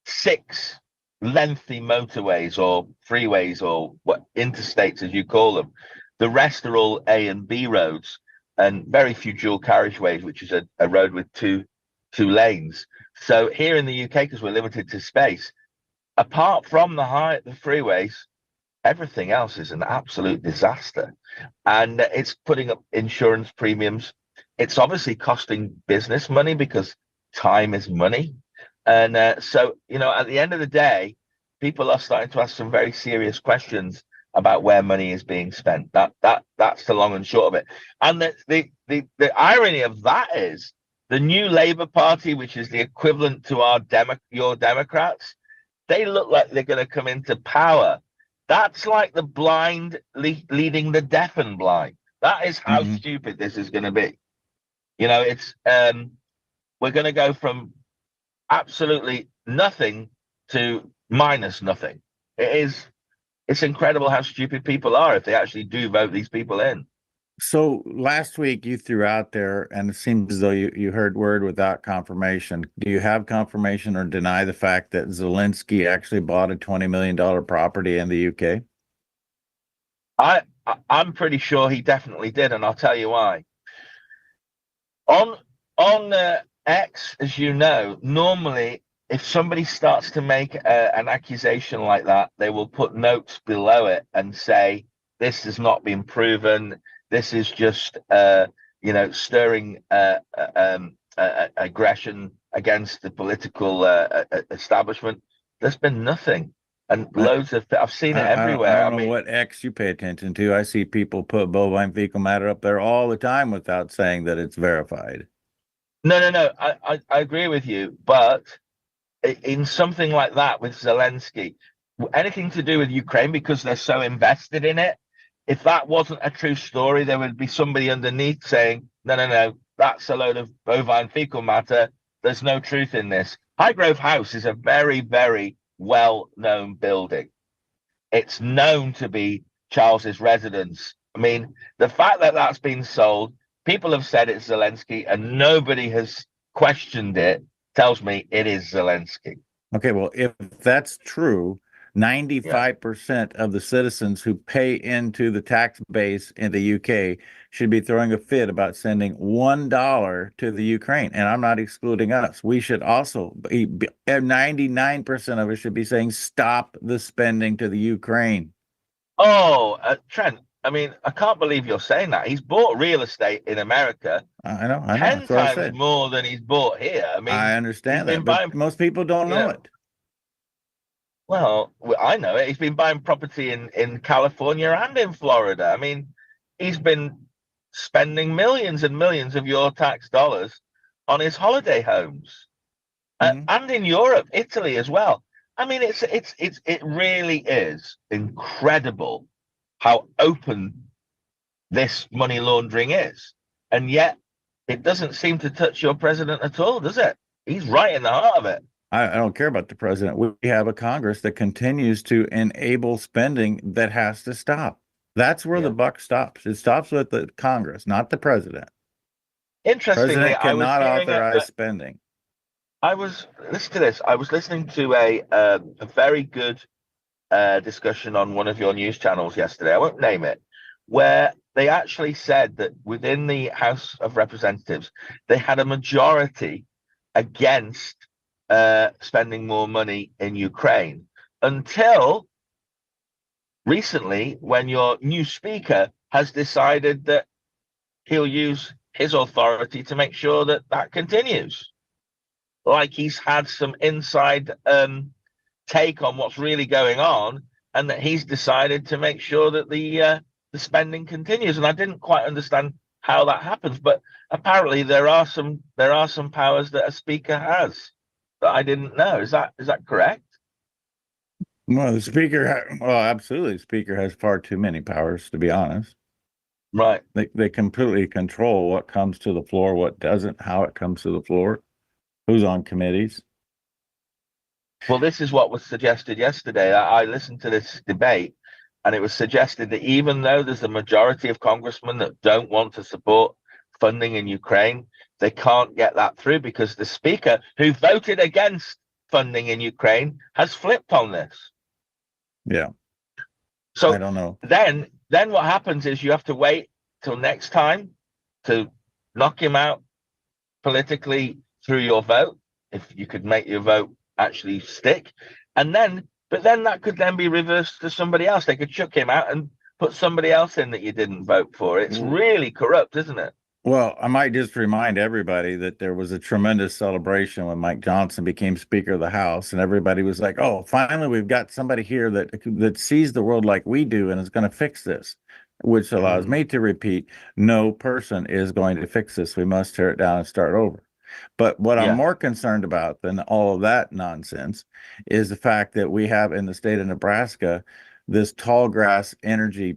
6 lengthy motorways or freeways or interstates, as you call them. The rest are all A and B roads, and very few dual carriageways, which is a road with two lanes. So here in the UK, because we're limited to space, apart from the freeways, everything else is an absolute disaster, and it's putting up insurance premiums. It's obviously costing business money because time is money. And so, at the end of the day, people are starting to ask some very serious questions about where money is being spent. That's the long and short of it. And the irony of that is the new Labour Party, which is the equivalent to your Democrats, they look like they're going to come into power. That's like the blind leading the deaf and blind. That is how stupid this is going to be. It's we're going to go from absolutely nothing to minus nothing. It's incredible how stupid people are if they actually do vote these people in. So last week you threw out there, and it seems as though you heard word without confirmation. Do you have confirmation or deny the fact that Zelensky actually bought a $20 million property in the UK? I'm pretty sure he definitely did, and I'll tell you why. On X, as you know, normally if somebody starts to make an accusation like that, they will put notes below it and say, this has not been proven. This is just, stirring aggression against the political establishment. There's been nothing. and loads of. I've seen it everywhere. I don't know what X you pay attention to. I see people put bovine fecal matter up there all the time without saying that it's verified. No. I agree with you, but in something like that with Zelensky, anything to do with Ukraine, because they're so invested in it, if that wasn't a true story, there would be somebody underneath saying, no, that's a load of bovine fecal matter. There's no truth in this. Highgrove House is a very, very well-known building. It's known to be Charles's residence. I mean, the fact that that's been sold, people have said it's Zelensky, and nobody has questioned it, tells me it is Zelensky. Okay, well, if that's true, 95% of the citizens who pay into the tax base in the UK should be throwing a fit about sending $1 to the Ukraine. And I'm not excluding us. We should also be 99% of us should be saying, stop the spending to the Ukraine. Oh, Trent, I mean, I can't believe you're saying that. He's bought real estate in America. I know. 10 times more than he's bought here. I mean, I understand that, but most people don't know it. Well, I know it. He's been buying property in California and in Florida. I mean, he's been spending millions and millions of your tax dollars on his holiday homes, and in Europe, Italy as well. I mean, it really is incredible how open this money laundering is, and yet it doesn't seem to touch your president at all, does it? He's right in the heart of it. I don't care about the president. We have a Congress that continues to enable spending that has to stop. That's where the buck stops. It stops with the Congress, not the president. Interestingly, president cannot authorize spending. Listen to this. I was listening to a very good discussion on one of your news channels yesterday. I won't name it, where they actually said that within the House of Representatives, they had a majority against spending more money in Ukraine until recently, when your new speaker has decided that he'll use his authority to make sure that that continues. Like he's had some inside take on what's really going on, and that he's decided to make sure that the spending continues. And I didn't quite understand how that happens, but apparently there are some powers that a speaker has that I didn't know. Is that correct? Well, the speaker, absolutely. The speaker has far too many powers, to be honest. Right. They completely control what comes to the floor, what doesn't, how it comes to the floor, who's on committees. Well, this is what was suggested yesterday. I listened to this debate, and it was suggested that even though there's a majority of congressmen that don't want to support funding in Ukraine, they can't get that through because the speaker, who voted against funding in Ukraine, has flipped on this. Yeah. So I don't know. Then what happens is you have to wait till next time to knock him out politically through your vote, if you could make your vote actually stick. But then that could then be reversed to somebody else. They could chuck him out and put somebody else in that you didn't vote for. It's really corrupt, isn't it? Well, I might just remind everybody that there was a tremendous celebration when Mike Johnson became Speaker of the House, and everybody was like, oh, finally, we've got somebody here that sees the world like we do and is going to fix this, which allows me to repeat, no person is going to fix this. We must tear it down and start over. But what I'm more concerned about than all of that nonsense is the fact that we have in the state of Nebraska this tall grass energy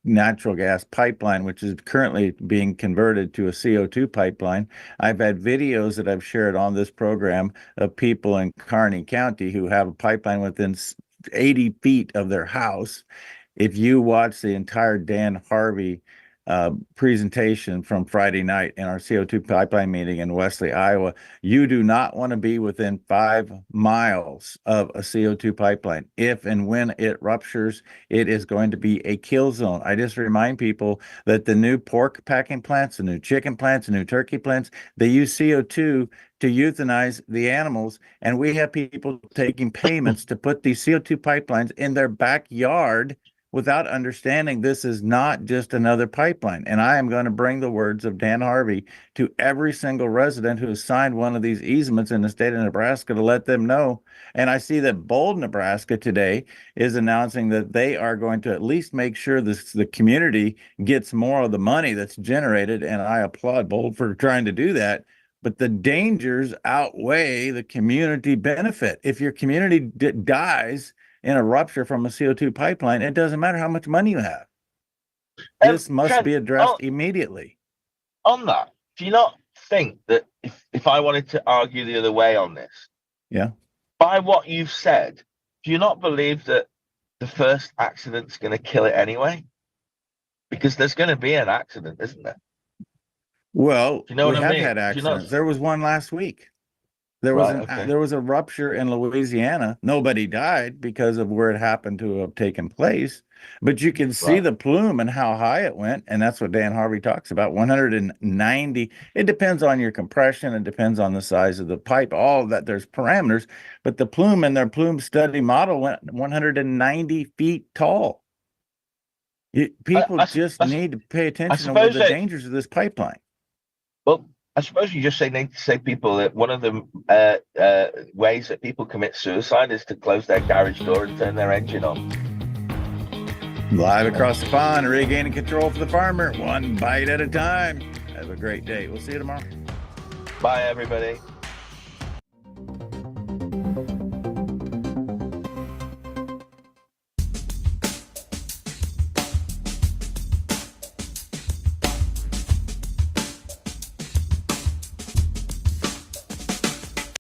natural gas pipeline, which is currently being converted to a CO2 pipeline. I've had videos that I've shared on this program of people in Kearney County who have a pipeline within 80 feet of their house. If you watch the entire Dan Harvey presentation from Friday night in our CO2 pipeline meeting in Wesley, Iowa, you do not want to be within 5 miles of a CO2 pipeline. If and when it ruptures, it is going to be a kill zone. I just remind people that the new pork packing plants, the new chicken plants, the new turkey plants, they use CO2 to euthanize the animals, and we have people taking payments to put these CO2 pipelines in their backyard without understanding this is not just another pipeline. And I am going to bring the words of Dan Harvey to every single resident who has signed one of these easements in the state of Nebraska to let them know. And I see that Bold, Nebraska today is announcing that they are going to at least make sure the community gets more of the money that's generated. And I applaud Bold for trying to do that. But the dangers outweigh the community benefit. If your community dies in a rupture from a CO2 pipeline, it doesn't matter how much money you have. This must Trent, be addressed immediately. On that, do you not think that if I wanted to argue the other way on this, yeah, by what you've said, do you not believe that the first accident's going to kill it anyway? Because there's going to be an accident, isn't there? Well, you know we what I have mean? had accidents. There was one last week. There was a rupture in Louisiana. Nobody died because of where it happened to have taken place, but you can see the plume and how high it went, and that's what Dan Harvey talks about. 190. It depends on your compression. It depends on the size of the pipe. All of that. There's parameters, but the plume in their plume study model went 190 feet tall. People just need to pay attention to the dangers of this pipeline. Well, I suppose you just need to say people that one of the ways that people commit suicide is to close their garage door and turn their engine on. Live across the pond, regaining control for the farmer, one bite at a time. Have a great day. We'll see you tomorrow. Bye, everybody.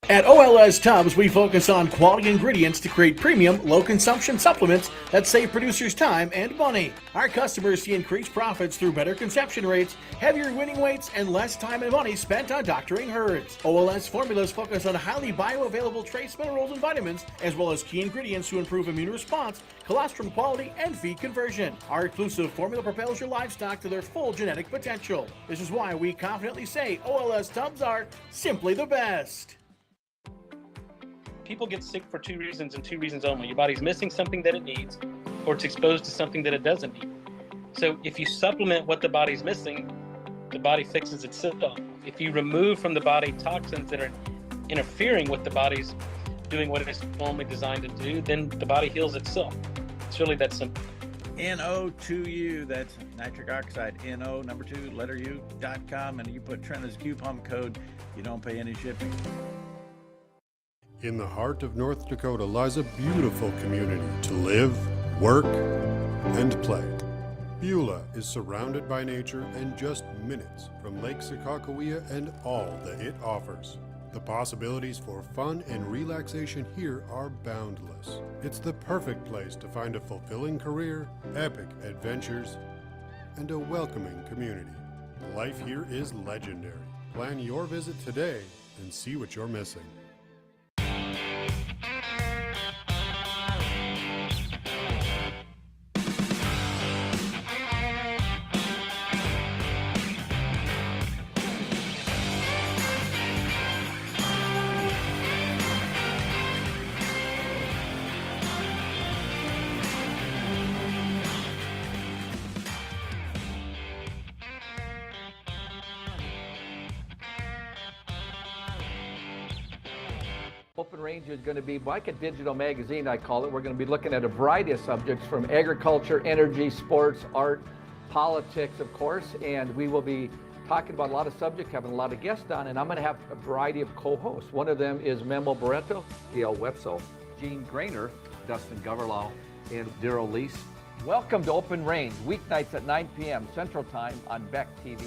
At OLS Tubs, we focus on quality ingredients to create premium, low-consumption supplements that save producers time and money. Our customers see increased profits through better conception rates, heavier winning weights, and less time and money spent on doctoring herds. OLS formulas focus on highly bioavailable trace minerals and vitamins, as well as key ingredients to improve immune response, colostrum quality, and feed conversion. Our exclusive formula propels your livestock to their full genetic potential. This is why we confidently say OLS Tubs are simply the best. People get sick for two reasons and two reasons only. Your body's missing something that it needs, or it's exposed to something that it doesn't need. So if you supplement what the body's missing, the body fixes itself. If you remove from the body toxins that are interfering with the body's doing what it's normally designed to do, then the body heals itself. It's really that simple. NO2U, that's nitric oxide, NO, number 2, letter U.com, and you put Trent as coupon code, you don't pay any shipping. In the heart of North Dakota lies a beautiful community to live, work, and play. Beulah is surrounded by nature and just minutes from Lake Sakakawea and all that it offers. The possibilities for fun and relaxation here are boundless. It's the perfect place to find a fulfilling career, epic adventures, and a welcoming community. Life here is legendary. Plan your visit today and see what you're missing. Open Range is going to be like a digital magazine, I call it. We're going to be looking at a variety of subjects from agriculture, energy, sports, art, politics, of course, and we will be talking about a lot of subjects, having a lot of guests on, and I'm going to have a variety of co-hosts. One of them is Memo Barreto, Gail Wetzel, Gene Grainer, Dustin Goverlau, and Daryl Lease. Welcome to Open Range, weeknights at 9 p.m. Central Time on Beck TV.